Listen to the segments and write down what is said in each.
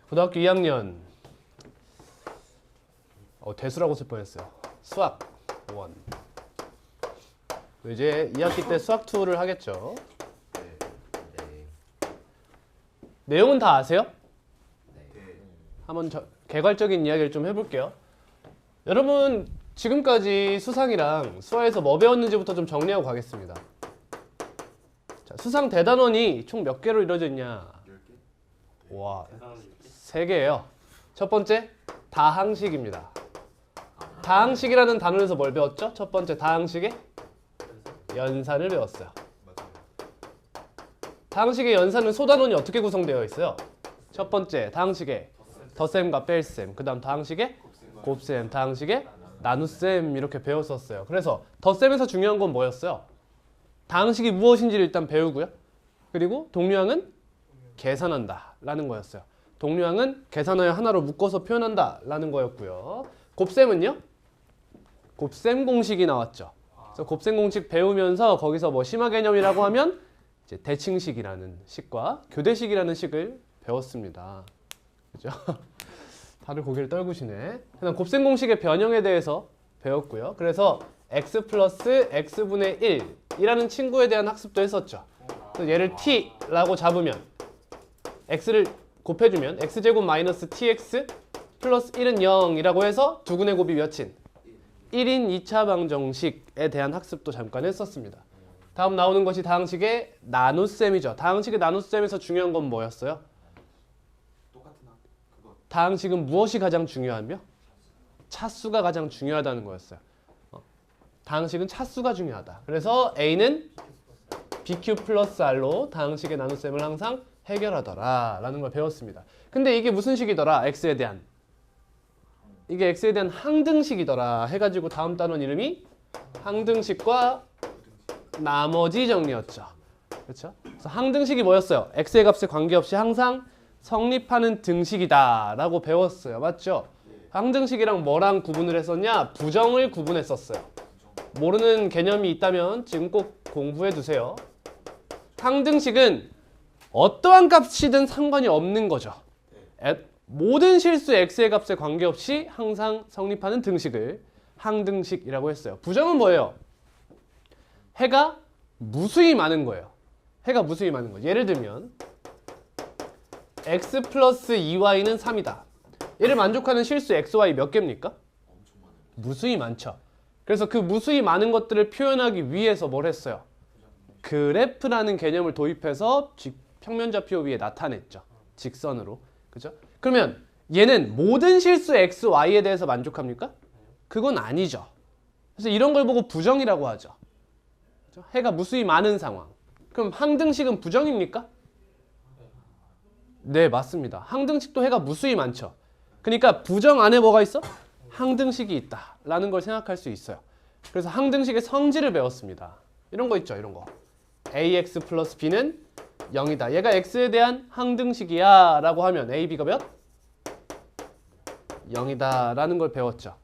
고등학교 2학년 대수라고 쓸 뻔했어요. 수학 1. 이제 2학기 때 수학 2를 하겠죠. 내용은 다 아세요? 한번 개괄적인 이야기를 좀 해볼게요. 여러분 지금까지 수상이랑 수화에서 뭐 배웠는지부터 좀 정리하고 가겠습니다. 자, 수상 대단원이 총 몇 개로 이루어져 있냐? 10개? 와, 3개예요. 첫 번째, 다항식입니다. 다항식이라는 단원에서 뭘 배웠죠? 첫 번째 다항식의 연산을 배웠어요. 다항식의 연산은 소단원이 어떻게 구성되어 있어요? 첫 번째, 다항식의 덧셈과 뺄셈, 그 다음 다항식의 곱셈, 다항식의 나눗셈 이렇게 배웠었어요. 그래서 덧셈에서 중요한 건 뭐였어요? 다항식이 무엇인지를 일단 배우고요. 그리고 동류항은 계산한다 라는 거였어요. 동류항은 계산하여 하나로 묶어서 표현한다 라는 거였고요. 곱셈은요? 곱셈 공식이 나왔죠. 그래서 곱셈 공식 배우면서 거기서 뭐 심화 개념이라고 하면 이제 대칭식이라는 식과 교대식이라는 식을 배웠습니다. 그죠? 다들 고개를 떨구시네. 그다음 곱셈 공식의 변형에 대해서 배웠고요. 그래서 x 플러스 x분의 1이라는 친구에 대한 학습도 했었죠. 그래서 얘를 t라고 잡으면 x를 곱해주면 x제곱 마이너스 tx 플러스 1은 0이라고 해서 두근의 곱이 몇인? 1인 2차 방정식에 대한 학습도 잠깐 했었습니다. 다음 나오는 것이 다항식의 나눗셈이죠. 다항식의 나눗셈에서 중요한 건 뭐였어요? 다항식은 무엇이 가장 중요하며? 차수가 가장 중요하다는 거였어요. 다항식은 차수가 중요하다. 그래서 A는 BQ 플러스 R로 다항식의 나눗셈을 항상 해결하더라 라는 걸 배웠습니다. 근데 이게 무슨 식이더라? X에 대한. 이게 X에 대한 항등식이더라 해가지고 다음 단원 이름이 항등식과 나머지 정리였죠. 그렇죠? 그래서 항등식이 뭐였어요? X의 값에 관계없이 항상 성립하는 등식이다 라고 배웠어요. 맞죠? 항등식이랑 뭐랑 구분을 했었냐? 부정을 구분했었어요. 모르는 개념이 있다면 지금 꼭 공부해 두세요. 항등식은 어떠한 값이든 상관이 없는 거죠. 모든 실수 x의 값에 관계없이 항상 성립하는 등식을 항등식이라고 했어요. 부정은 뭐예요? 해가 무수히 많은 거예요. 해가 무수히 많은 거예요. 예를 들면 x 플러스 2y는 3이다. 얘를 만족하는 실수 xy 몇 개입니까? 무수히 많죠. 그래서 그 무수히 많은 것들을 표현하기 위해서 뭘 했어요? 그래프라는 개념을 도입해서 평면좌표 위에 나타냈죠. 직선으로. 그죠? 그러면 얘는 모든 실수 x, y에 대해서 만족합니까? 그건 아니죠. 그래서 이런 걸 보고 부정이라고 하죠. 그죠? 해가 무수히 많은 상황. 그럼 항등식은 부정입니까? 네, 맞습니다. 항등식도 해가 무수히 많죠. 그러니까 부정 안에 뭐가 있어? 항등식이 있다 라는 걸 생각할 수 있어요. 그래서 항등식의 성질을 배웠습니다. 이런 거 있죠. 이런 거. ax 플러스 b는 0이다. 얘가 x에 대한 항등식이야 라고 하면 a, b가 몇? 0이다 라는 걸 배웠죠.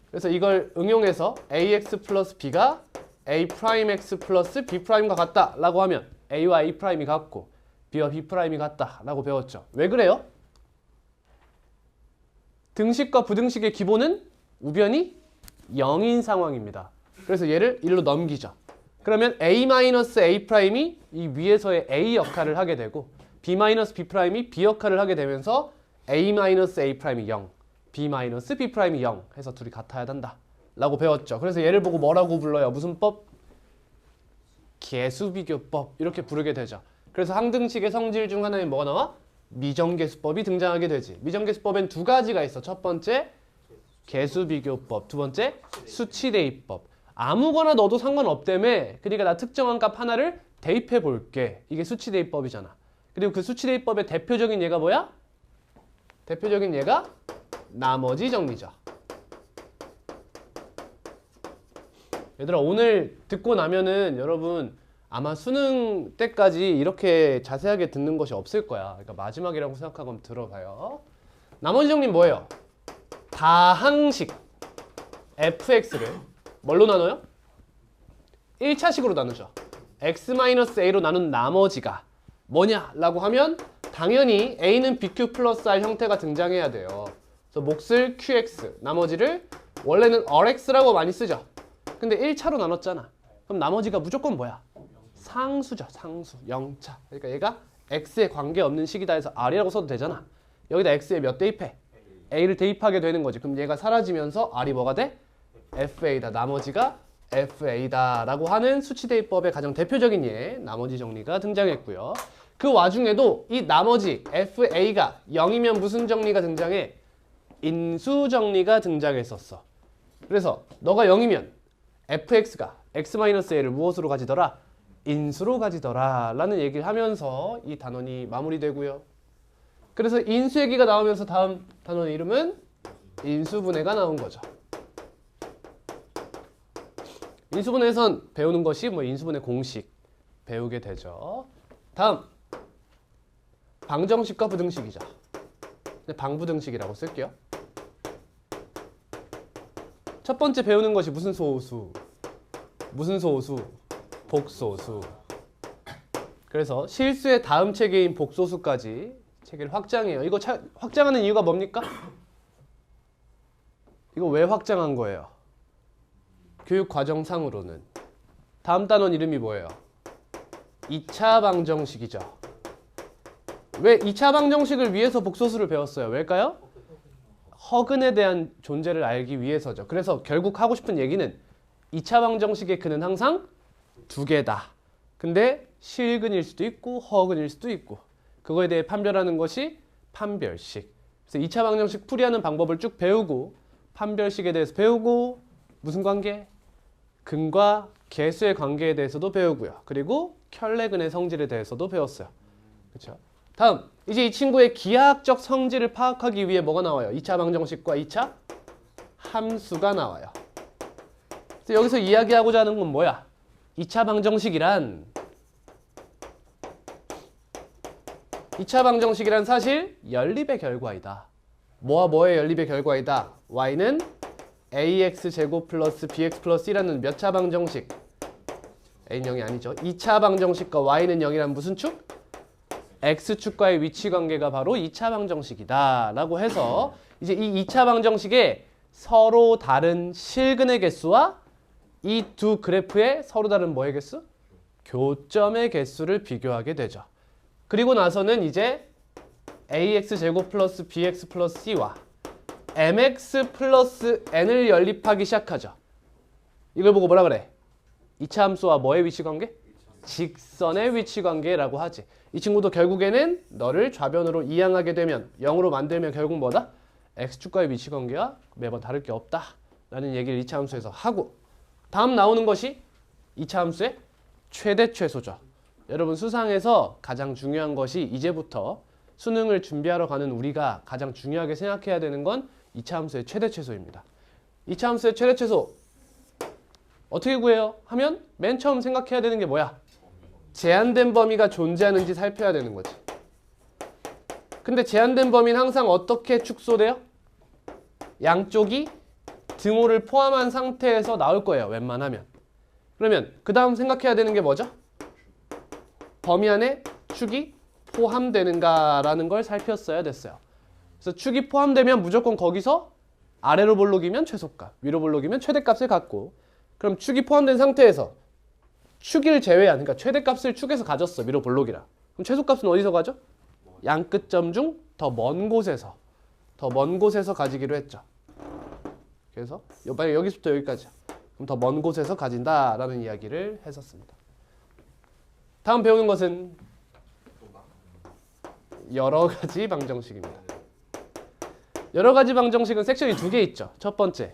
그래서 이걸 응용해서 ax 플러스 b가 a 프라임 x 플러스 b 프라임과 같다 라고 하면 a와 a 프라임이 같고 b와 b 프라임이 같다 라고 배웠죠. 왜 그래요? 등식과 부등식의 기본은 우변이 0인 상황입니다. 그래서 얘를 1로 넘기죠. 그러면 a-a 프라임이 이 위에서의 a 역할을 하게 되고 b-b 프라임이 b 역할을 하게 되면서 a-a 프라임이 0, b-b 프라임이 0 해서 둘이 같아야 한다 라고 배웠죠. 그래서 얘를 보고 뭐라고 불러요? 무슨 법? 개수비교법 이렇게 부르게 되죠. 그래서 항등식의 성질 중 하나인 뭐가 나와? 미정계수법이 등장하게 되지. 미정계수법엔 두 가지가 있어. 첫 번째 개수비교법, 두 번째 수치대입법. 아무거나 넣어도 상관없다며. 그러니까 나 특정한 값 하나를 대입해 볼게. 이게 수치대입법이잖아. 그리고 그 수치대입법의 대표적인 예가 뭐야? 대표적인 예가 나머지 정리죠. 얘들아 오늘 듣고 나면은 여러분 아마 수능 때까지 이렇게 자세하게 듣는 것이 없을 거야. 그러니까 마지막이라고 생각하고 한번 들어봐요. 나머지 정리 뭐예요? 다항식 fx를 뭘로 나눠요? 1차식으로 나누죠. x-a로 나눈 나머지가 뭐냐라고 하면 당연히 A는 BQ 플러스 R 형태가 등장해야 돼요. 그래서 몫을 QX, 나머지를 원래는 RX라고 많이 쓰죠. 근데 1차로 나눴잖아. 그럼 나머지가 무조건 뭐야? 상수죠. 상수, 0차. 그러니까 얘가 X에 관계없는 식이다 해서 R이라고 써도 되잖아. 여기다 X에 몇 대입해? A를 대입하게 되는 거지. 그럼 얘가 사라지면서 R이 뭐가 돼? FA다. 나머지가 FA다 라고 하는 수치대입법의 가장 대표적인 예, 나머지 정리가 등장했고요. 그 와중에도 이 나머지 FA가 0이면 무슨 정리가 등장해? 인수 정리가 등장했었어. 그래서 너가 0이면 fx가 x-a를 무엇으로 가지더라? 인수로 가지더라 라는 얘기를 하면서 이 단원이 마무리되고요. 그래서 인수 얘기가 나오면서 다음 단원의 이름은 인수분해가 나온 거죠. 인수분해에선 배우는 것이 뭐 인수분해 공식 배우게 되죠. 다음 방정식과 부등식이죠. 방부등식이라고 쓸게요. 첫 번째 배우는 것이 무슨 소수? 무슨 소수? 복소수. 그래서 실수의 다음 체계인 복소수까지 체계를 확장해요. 이거 확장하는 이유가 뭡니까? 이거 왜 확장한 거예요? 교육 과정상으로는 다음 단원 이름이 뭐예요? 2차 방정식이죠. 왜 2차 방정식을 위해서 복소수를 배웠어요? 왜일까요? 허근에 대한 존재를 알기 위해서죠. 그래서 결국 하고 싶은 얘기는 2차 방정식의 근은 항상 두 개다. 근데 실근일 수도 있고 허근일 수도 있고 그거에 대해 판별하는 것이 판별식. 그래서 2차 방정식 풀이하는 방법을 쭉 배우고 판별식에 대해서 배우고 무슨 관계? 근과 개수의 관계에 대해서도 배우고요. 그리고 켤레근의 성질에 대해서도 배웠어요. 그렇죠? 다음, 이제 이 친구의 기하학적 성질을 파악하기 위해 뭐가 나와요? 2차 방정식과 2차 함수가 나와요. 그래서 여기서 이야기하고자 하는 건 뭐야? 2차 방정식이란 사실 연립의 결과이다. 뭐와 뭐의 연립의 결과이다? y는 ax제곱 플러스 bx 플러스 1라는 몇 차 방정식? a는 0이 아니죠. 2차 방정식과 y는 0이란 무슨 축? x축과의 위치 관계가 바로 2차 방정식이다 라고 해서 이제 이 2차 방정식에 서로 다른 실근의 개수와 이 두 그래프의 서로 다른 뭐의 개수? 교점의 개수를 비교하게 되죠. 그리고 나서는 이제 ax제곱 플러스 bx 플러스 c와 mx 플러스 n을 연립하기 시작하죠. 이걸 보고 뭐라 그래? 2차 함수와 뭐의 위치 관계? 직선의 위치 관계라고 하지. 이 친구도 결국에는 너를 좌변으로 이항하게 되면 0으로 만들면 결국 뭐다? x축과의 위치 관계와 매번 다를 게 없다 라는 얘기를 2차 함수에서 하고 다음 나오는 것이 2차 함수의 최대 최소죠. 여러분 수상에서 가장 중요한 것이 이제부터 수능을 준비하러 가는 우리가 가장 중요하게 생각해야 되는 건 2차 함수의 최대 최소입니다. 2차 함수의 최대 최소 어떻게 구해요? 하면 맨 처음 생각해야 되는 게 뭐야? 제한된 범위가 존재하는지 살펴야 되는 거지. 근데 제한된 범위는 항상 어떻게 축소돼요? 양쪽이 등호를 포함한 상태에서 나올 거예요. 웬만하면. 그러면 그 다음 생각해야 되는 게 뭐죠? 범위 안에 축이 포함되는가라는 걸 살폈어야 됐어요. 그래서 축이 포함되면 무조건 거기서 아래로 볼록이면 최소값, 위로 볼록이면 최대값을 갖고 그럼 축이 포함된 상태에서 축을 제외한, 그러니까 최대값을 축에서 가졌어. 위로 볼록이라. 그럼 최소값은 어디서 가죠? 양 끝점 중 더 먼 곳에서 가지기로 했죠. 그래서 만약 여기서부터 여기까지 그럼 더 먼 곳에서 가진다라는 이야기를 했었습니다. 다음 배우는 것은 여러 가지 방정식입니다. 여러 가지 방정식은 섹션이 두 개 있죠. 첫 번째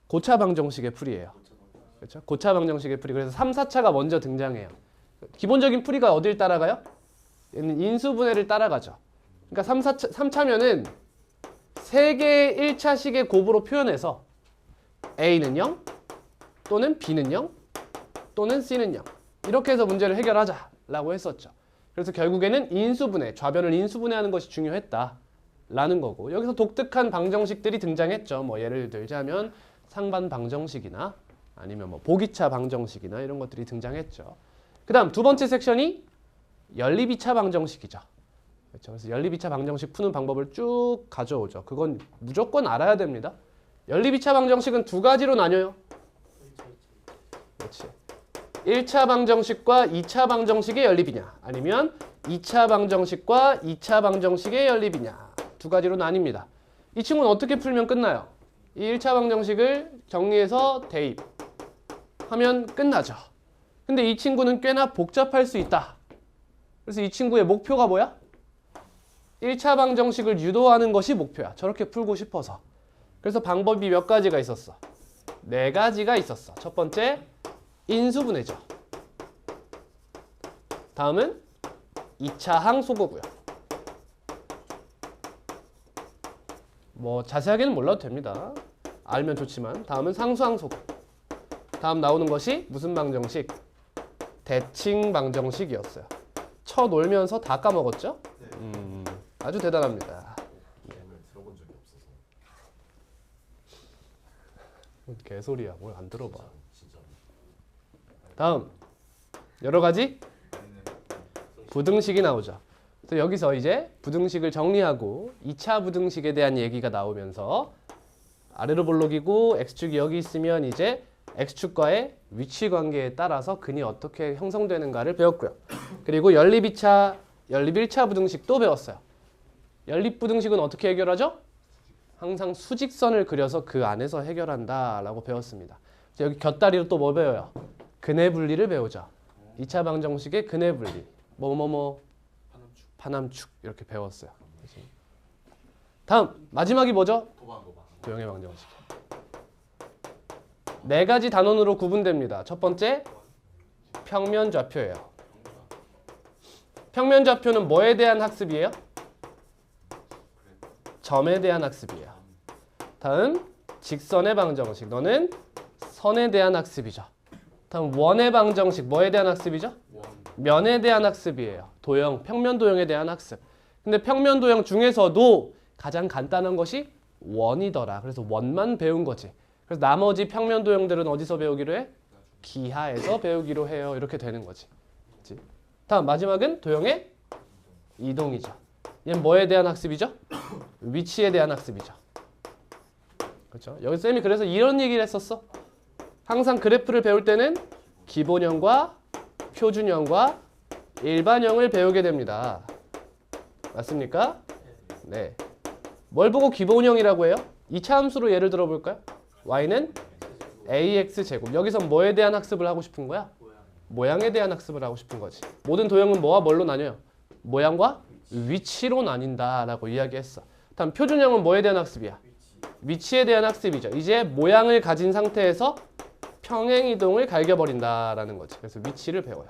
고차 방정식의 풀이에요. 그렇죠? 고차 방정식의 풀이. 그래서 3, 4차가 먼저 등장해요. 기본적인 풀이가 어딜 따라가요? 얘는 인수분해를 따라가죠. 그러니까 3차면은 3개의 1차식의 곱으로 표현해서 A는 0 또는 B는 0 또는 C는 0 이렇게 해서 문제를 해결하자라고 했었죠. 그래서 결국에는 인수분해, 좌변을 인수분해하는 것이 중요했다라는 거고 여기서 독특한 방정식들이 등장했죠. 뭐 예를 들자면 상반 방정식이나 아니면 뭐 보기차 방정식이나 이런 것들이 등장했죠. 그 다음 두 번째 섹션이 연립 2차 방정식이죠. 그렇죠? 그래서 연립 2차 방정식 푸는 방법을 쭉 가져오죠. 그건 무조건 알아야 됩니다. 연립 2차 방정식은 두 가지로 나뉘어요. 그렇지. 1차 방정식과 2차 방정식의 연립이냐 아니면 2차 방정식과 2차 방정식의 연립이냐 두 가지로 나뉩니다. 이 친구는 어떻게 풀면 끝나요? 이 1차 방정식을 정리해서 대입하면 끝나죠. 근데 이 친구는 꽤나 복잡할 수 있다. 그래서 이 친구의 목표가 뭐야? 1차 방정식을 유도하는 것이 목표야. 저렇게 풀고 싶어서. 그래서 방법이 몇 가지가 있었어? 4가지가 있었어. 첫 번째, 인수분해죠. 다음은 2차 항소고고요. 뭐 자세하게는 몰라도 됩니다. 알면 좋지만. 다음은 상수항소고. 다음 나오는 것이 무슨 방정식? 대칭 방정식이었어요. 쳐놀면서 다 까먹었죠? 아주 대단합니다. 들어본 적이 없어서. 개소리야. 뭘 안 들어봐. 진짜. 다음 여러 가지 부등식이 나오죠. 그래서 여기서 이제 부등식을 정리하고 2차 부등식에 대한 얘기가 나오면서 아래로 볼록이고 x축이 여기 있으면 이제 x축과의 위치 관계에 따라서 근이 어떻게 형성되는가를 배웠고요. 그리고 연립 2차, 연립 1차 부등식도 배웠어요. 연립 부등식은 어떻게 해결하죠? 항상 수직선을 그려서 그 안에서 해결한다라고 배웠습니다. 여기 곁다리로 또 뭐 배워요? 근해 분리를 배우죠. 2차 방정식의 근해 분리. 파남축 이렇게 배웠어요. 다음 마지막이 뭐죠? 도형의 방정식. 4가지 단원으로 구분됩니다. 첫 번째 평면 좌표예요. 평면 좌표는 뭐에 대한 학습이에요? 점에 대한 학습이에요. 다음 직선의 방정식. 너는 선에 대한 학습이죠. 다음 원의 방정식. 뭐에 대한 학습이죠? 면에 대한 학습이에요. 도형, 평면 도형에 대한 학습. 근데 평면 도형 중에서도 가장 간단한 것이 원이더라. 그래서 원만 배운 거지. 그래서 나머지 평면 도형들은 어디서 배우기로 해? 기하에서 배우기로 해요. 이렇게 되는 거지. 그치? 다음 마지막은 도형의 이동이죠. 얘는 뭐에 대한 학습이죠? 위치에 대한 학습이죠. 그렇죠? 여기 쌤이 그래서 이런 얘기를 했었어. 항상 그래프를 배울 때는 기본형과 표준형과 일반형을 배우게 됩니다. 맞습니까? 네. 뭘 보고 기본형이라고 해요? 2차 함수로 예를 들어 볼까요? y는 ax제곱. 여기선 뭐에 대한 학습을 하고 싶은 거야? 모양에 대한 학습을 하고 싶은 거지. 모든 도형은 뭐와 뭘로 나뉘어요? 모양과 위치로 나뉜다라고 이야기했어. 다음 표준형은 뭐에 대한 학습이야? 위치에 대한 학습이죠. 이제 모양을 가진 상태에서 평행이동을 갈겨버린다라는 거지. 그래서 위치를 배워요.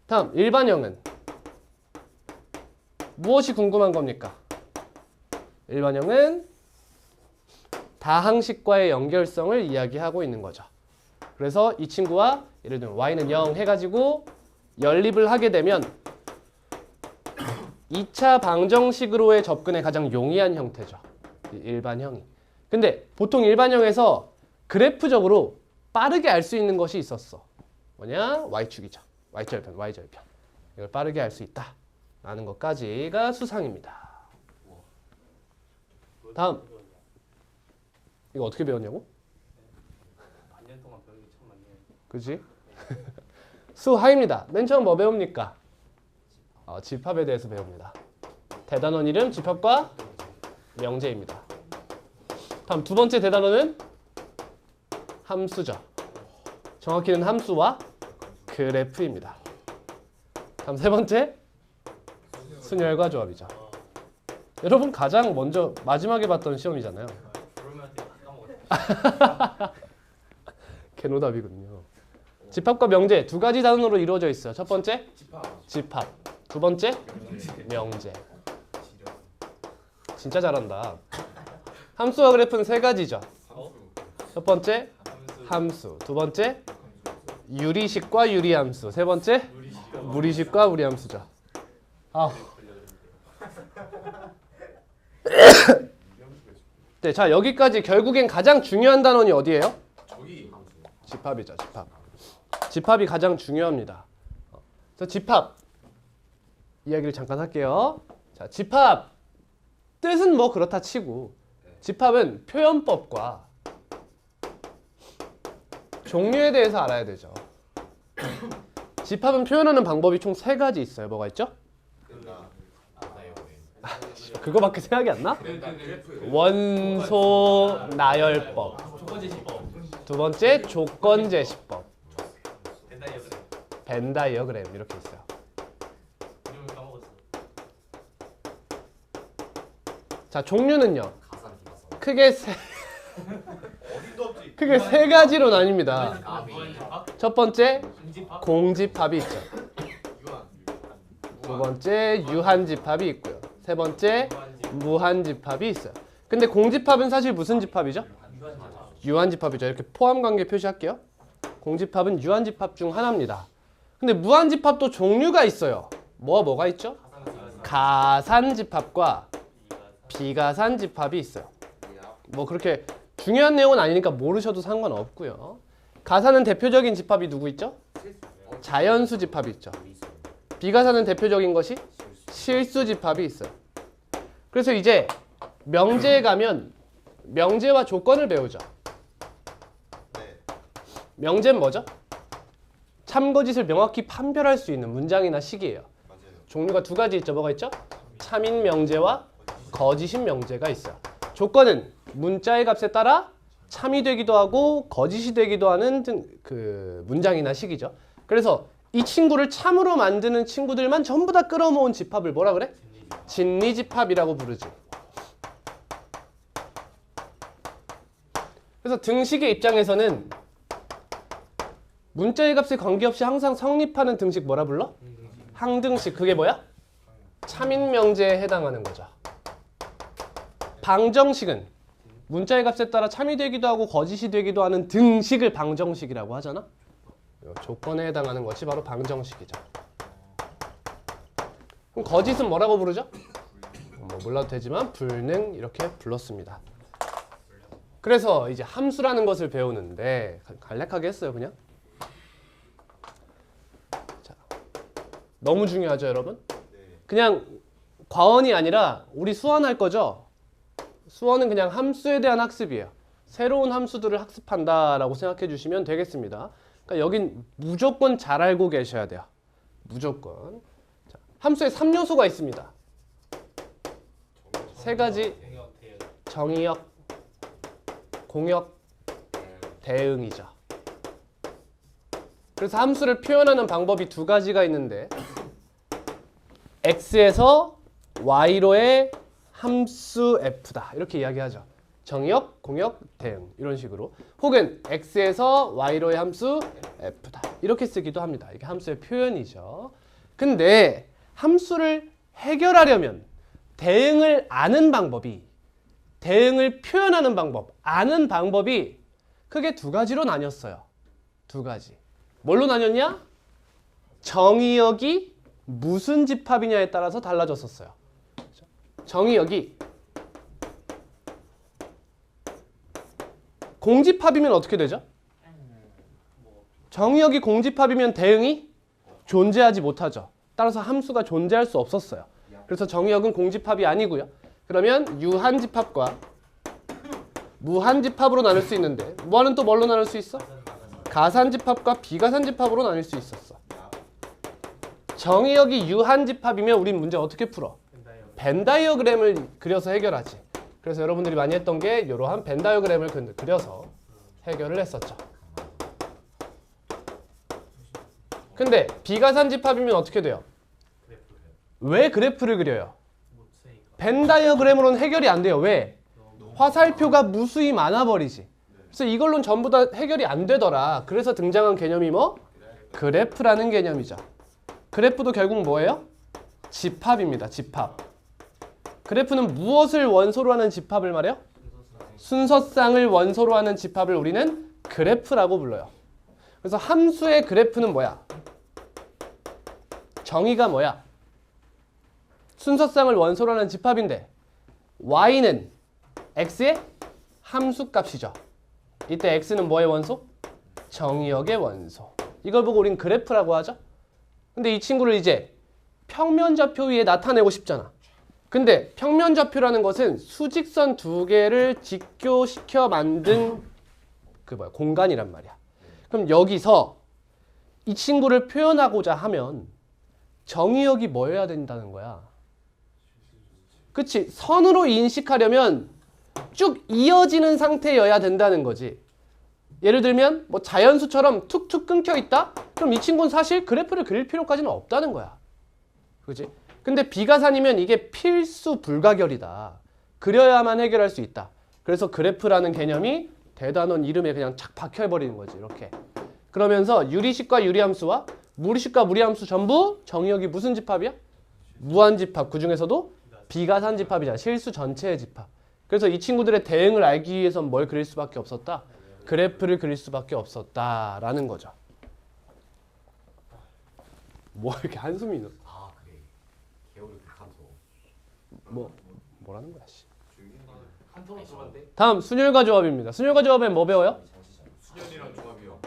다음 일반형은 무엇이 궁금한 겁니까? 일반형은 다항식과의 연결성을 이야기하고 있는 거죠. 그래서 이 친구와 예를 들면 y는 0 해가지고 연립을 하게 되면 2차 방정식으로의 접근에 가장 용이한 형태죠. 일반형이. 근데 보통 일반형에서 그래프적으로 빠르게 알 수 있는 것이 있었어. 뭐냐? y축이죠. y절편, y절편. 이걸 빠르게 알 수 있다. 라는 것까지가 수상입니다. 다음. 이거 어떻게 배웠냐고? 반년 동안 배우는 게 참 많네요. 그치? 수하입니다. 맨 처음 뭐 배웁니까? 집합에 대해서 배웁니다. 대단원 이름 집합과 명제입니다. 다음 두 번째 대단원은 함수죠. 정확히는 함수와 그래프입니다. 다음 세 번째 순열과 조합이죠. 여러분 가장 먼저 마지막에 봤던 시험이잖아요. 그러면한테 까먹었어요. 개노답이군요. 집합과 명제 두 가지 단원으로 이루어져 있어요. 첫 번째 집합, 두 번째 명제. 진짜 잘한다. 함수와 그래프는 세 가지죠. 첫 번째 함수, 두 번째 유리식과 유리함수, 세 번째 무리식과 무리함수죠. 네, 자 여기까지 결국엔 가장 중요한 단원이 어디예요? 집합이죠. 집합. 집합이 가장 중요합니다. 그래서 집합 이야기를 잠깐 할게요. 자, 집합 뜻은 뭐 그렇다 치고 집합은 표현법과 종류에 대해서 알아야 되죠. 집합은 표현하는 방법이 총 3가지 있어요. 뭐가 있죠? 그거밖에 생각이 안 나? 원소 나열법. 조건제시법. 두 번째 조건 제시법. 벤다이어그램. 벤 다이어그램 이렇게 있어요. 이름을 까먹었어. 자, 종류는요. 가산 기가산. 어딘도 없지. 크게 3가지로 나뉩니다. 무한집합. 첫 번째 공집합. 공집합이 있죠. 유한. 두 번째 유한집합이 있고요. 세 번째 무한집합이 있어요. 근데 공집합은 사실 무슨 집합이죠? 유한집합이죠. 이렇게 포함관계 표시할게요. 공집합은 유한집합 중 하나입니다. 근데 무한집합도 종류가 있어요. 뭐가 있죠? 가산집합과 비가산집합이 있어요. 뭐 그렇게 중요한 내용은 아니니까 모르셔도 상관없고요. 가산은 대표적인 집합이 누구 있죠? 자연수 집합이 있죠. 비가산은 대표적인 것이 실수 집합이 있어요. 그래서 이제 명제에 가면 명제와 조건을 배우죠. 명제는 뭐죠? 참거짓을 명확히 판별할 수 있는 문장이나 식이에요. 종류가 2가지 있죠. 뭐가 있죠? 참인 명제와 거짓인 명제가 있어요. 조건은 문자의 값에 따라 참이 되기도 하고 거짓이 되기도 하는 그 문장이나 식이죠. 그래서 이 친구를 참으로 만드는 친구들만 전부 다 끌어모은 집합을 뭐라 그래? 진리집합이라고 부르지. 그래서 등식의 입장에서는 문자의 값에 관계없이 항상 성립하는 등식 뭐라 불러? 항등식. 그게 뭐야? 참인 명제에 해당하는 거죠. 방정식은 문자의 값에 따라 참이 되기도 하고 거짓이 되기도 하는 등식을 방정식이라고 하잖아. 조건에 해당하는 것이 바로 방정식이죠. 그럼 거짓은 뭐라고 부르죠? 뭐 몰라도 되지만 불능 이렇게 불렀습니다. 그래서 이제 함수라는 것을 배우는데 간략하게 했어요, 그냥. 자, 너무 중요하죠, 여러분? 그냥 과언이 아니라 우리 수원할 거죠? 수원은 그냥 함수에 대한 학습이에요. 새로운 함수들을 학습한다라고 생각해 주시면 되겠습니다. 그러니까 여긴 무조건 잘 알고 계셔야 돼요. 무조건. 자, 함수에 3요소가 있습니다. 3가지 정의역, 공역, 대응이죠. 그래서 함수를 표현하는 방법이 2가지가 있는데 x에서 y로의 함수 f다 이렇게 이야기하죠. 정의역, 공역, 대응 이런 식으로. 혹은 x에서 y로의 함수 f다 이렇게 쓰기도 합니다. 이게 함수의 표현이죠. 근데 함수를 해결하려면 대응을 아는 방법이, 대응을 표현하는 방법, 아는 방법이 크게 2가지로 나뉘었어요. 2가지. 뭘로 나뉘었냐? 정의역이 무슨 집합이냐에 따라서 달라졌었어요. 정의역이 공집합이면 어떻게 되죠? 정의역이 공집합이면 대응이 존재하지 못하죠. 따라서 함수가 존재할 수 없었어요. 그래서 정의역은 공집합이 아니고요. 그러면 유한집합과 무한집합으로 나눌 수 있는데 무한은 또 뭘로 나눌 수 있어? 가산집합과 비가산집합으로 나눌 수 있었어. 정의역이 유한집합이면 우린 문제 어떻게 풀어? 벤 다이어그램을 그려서 해결하지. 그래서 여러분들이 많이 했던 게 이러한 벤 다이어그램을 그려서 해결을 했었죠. 근데 비가산 집합이면 어떻게 돼요? 왜 그래프를 그려요? 벤 다이어그램으로는 해결이 안 돼요. 왜? 화살표가 무수히 많아버리지. 그래서 이걸로는 전부 다 해결이 안 되더라. 그래서 등장한 개념이 뭐? 그래프라는 개념이죠. 그래프도 결국 뭐예요? 집합입니다. 집합. 그래프는 무엇을 원소로 하는 집합을 말해요? 순서쌍을 원소로 하는 집합을 우리는 그래프라고 불러요. 그래서 함수의 그래프는 뭐야? 정의가 뭐야? 순서쌍을 원소로 하는 집합인데 y는 x의 함수값이죠. 이때 x는 뭐의 원소? 정의역의 원소. 이걸 보고 우린 그래프라고 하죠. 근데 이 친구를 이제 평면좌표 위에 나타내고 싶잖아. 근데 평면좌표라는 것은 수직선 두 개를 직교시켜 만든 공간이란 말이야. 그럼 여기서 이 친구를 표현하고자 하면 정의역이 뭐여야 된다는 거야? 그치? 선으로 인식하려면 쭉 이어지는 상태여야 된다는 거지. 예를 들면 뭐 자연수처럼 툭툭 끊겨 있다? 그럼 이 친구는 사실 그래프를 그릴 필요까지는 없다는 거야. 그치? 근데 비가산이면 이게 필수 불가결이다. 그려야만 해결할 수 있다. 그래서 그래프라는 개념이 대단원 이름에 그냥 착 박혀버리는 거지. 이렇게. 그러면서 유리식과 유리함수와 무리식과 무리함수 전부 정의역이 무슨 집합이야? 무한집합. 그 중에서도 비가산 집합이잖아. 실수 전체의 집합. 그래서 이 친구들의 대응을 알기 위해선 뭘 그릴 수밖에 없었다? 그래프를 그릴 수밖에 없었다라는 거죠. 뭐 이렇게 한숨이 나? 아 그래. 개울이 극한소. 뭐라는 거야, 씨. 한턴 들어갔는데 다음 순열과 조합입니다. 순열과 조합엔 뭐 배워요? 수연이랑 조합이요.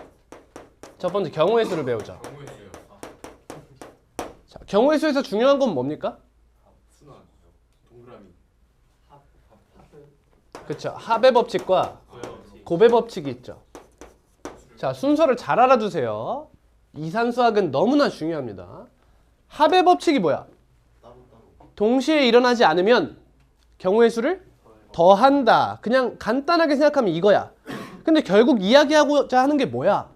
첫 번째 경우의 수를 배우자. 경우의 수요. 자, 경우의 수에서 중요한 건 뭡니까? 순환. 동그라미. 그렇죠. 합의 법칙과 곱의 법칙이 있죠. 자, 순서를 잘 알아두세요. 이산수학은 너무나 중요합니다. 합의 법칙이 뭐야? 동시에 일어나지 않으면 경우의 수를 더한다. 그냥 간단하게 생각하면 이거야. 근데 결국 이야기하고자 하는 게 뭐야?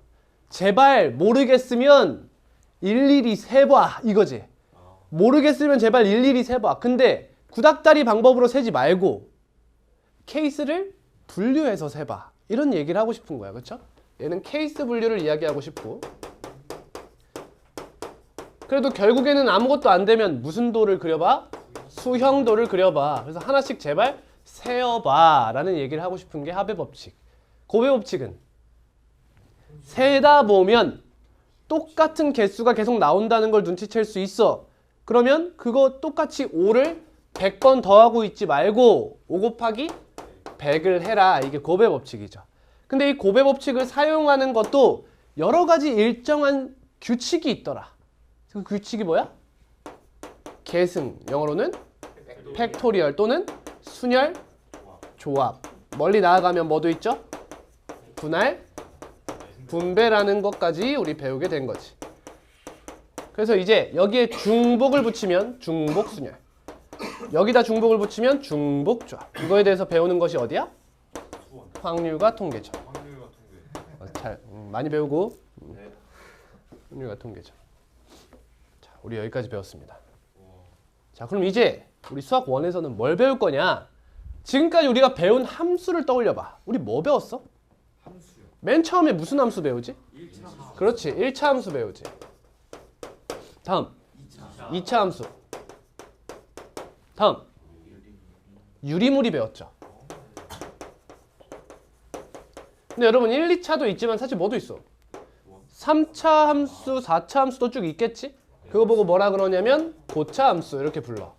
제발 모르겠으면 일일이 세봐 이거지. 모르겠으면 제발 일일이 세봐. 근데 구닥다리 방법으로 세지 말고 케이스를 분류해서 세봐. 이런 얘기를 하고 싶은 거야. 그렇죠? 얘는 케이스 분류를 이야기하고 싶고, 그래도 결국에는 아무것도 안 되면 무슨 도를 그려봐? 수형도를 그려봐. 그래서 하나씩 제발 세어봐 라는 얘기를 하고 싶은 게 합의 법칙. 곱의 법칙은 세다 보면 똑같은 개수가 계속 나온다는 걸 눈치챌 수 있어. 그러면 그거 똑같이 5를 100번 더하고 있지 말고 5 곱하기 100을 해라. 이게 곱의 법칙이죠. 근데 이 곱의 법칙을 사용하는 것도 여러 가지 일정한 규칙이 있더라. 그 규칙이 뭐야? 계승, 영어로는 팩토리얼 또는 순열, 조합. 멀리 나아가면 뭐도 있죠? 분할, 분배라는 것까지 우리 배우게 된 거지. 그래서 이제 여기에 중복을 붙이면 중복순열, 여기다 중복을 붙이면 중복조합. 이거에 대해서 배우는 것이 어디야? 확률과 통계죠. 확률과 통계. 잘 많이 배우고 확률과 통계죠. 자, 우리 여기까지 배웠습니다. 자, 그럼 이제 우리 수학 1에서는 뭘 배울 거냐? 지금까지 우리가 배운 함수를 떠올려봐. 우리 뭐 배웠어? 함수요. 맨 처음에 무슨 함수 배우지? 1차 함수. 그렇지, 1차 함수 배우지. 다음 2차 함수. 다음 유리무리 배웠죠. 근데 여러분 1, 2차도 있지만 사실 뭐도 있어? 3차 함수, 4차 함수도 쭉 있겠지? 그거 보고 뭐라 그러냐면 고차 함수 이렇게 불러.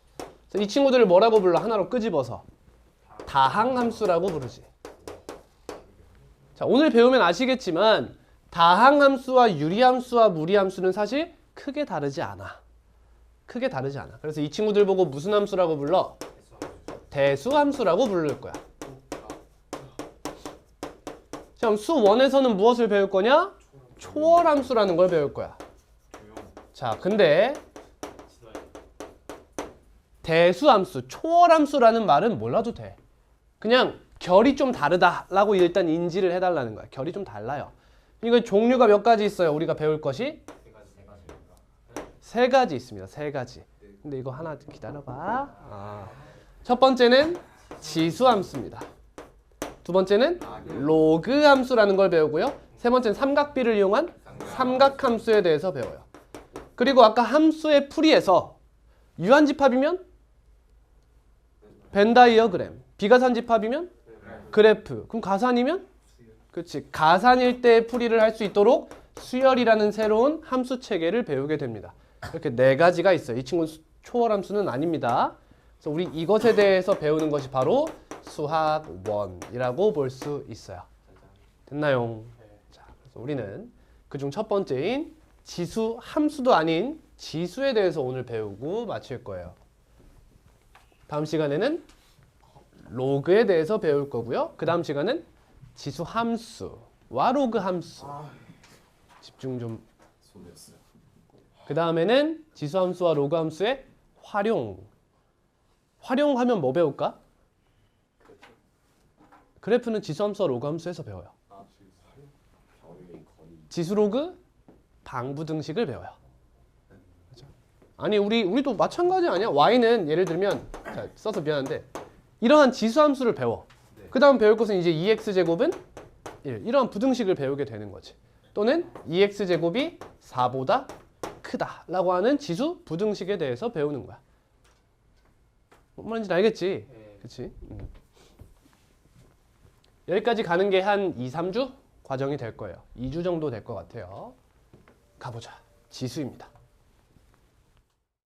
그래서 이 친구들을 뭐라고 불러? 하나로 끄집어서 다항함수라고 부르지. 자, 오늘 배우면 아시겠지만 다항함수와 유리함수와 무리함수는 사실 크게 다르지 않아. 크게 다르지 않아. 그래서 이 친구들 보고 무슨 함수라고 불러? 대수함수라고 부를 거야. 자, 그럼 수 1에서는 무엇을 배울 거냐? 초월함수라는 걸 배울 거야. 자, 근데 대수함수, 초월함수라는 말은 몰라도 돼. 그냥 결이 좀 다르다라고 일단 인지를 해달라는 거야. 결이 좀 달라요. 이거 종류가 몇 가지 있어요? 우리가 배울 것이? 세 가지 있습니다. 세 가지. 근데 이거 하나 기다려봐. 첫 번째는 지수함수입니다. 두 번째는 로그 함수라는 걸 배우고요. 세 번째는 삼각비를 이용한 삼각함수에 대해서 배워요. 그리고 아까 함수의 풀이에서 유한집합이면 벤다이어그램, 비가산집합이면 그래프, 그럼 가산이면? 그렇지. 가산일 때의 풀이를 할 수 있도록 수열이라는 새로운 함수 체계를 배우게 됩니다. 이렇게 네 가지가 있어요. 이 친구는 초월함수는 아닙니다. 그래서 우리 이것에 대해서 배우는 것이 바로 수학 1이라고 볼 수 있어요. 됐나요? 자, 그래서 우리는 그중 첫 번째인 지수 함수도 아닌 지수에 대해서 오늘 배우고 마칠 거예요. 다음 시간에는 로그에 대해서 배울 거고요. 그 다음 시간은 지수 함수와 로그 함수. 집중 좀. 손댔어요. 그 다음에는 지수 함수와 로그 함수의 활용. 활용하면 뭐 배울까? 그래프는 지수 함수와 로그 함수에서 배워요. 지수 로그 방부등식을 배워요. 그렇죠? 아니 우리도 마찬가지 아니야? y는 예를 들면 자, 써서 미안한데 이러한 지수 함수를 배워. 네. 그 다음 배울 것은 이제 2x제곱은 1 이러한 부등식을 배우게 되는 거지. 또는 2x제곱이 4보다 크다 라고 하는 지수 부등식에 대해서 배우는 거야. 뭔 말인지 알겠지? 네. 그치? 여기까지 가는 게 한 2, 3주 과정이 될 거예요. 2주 정도 될 것 같아요. 가보자. 지수입니다.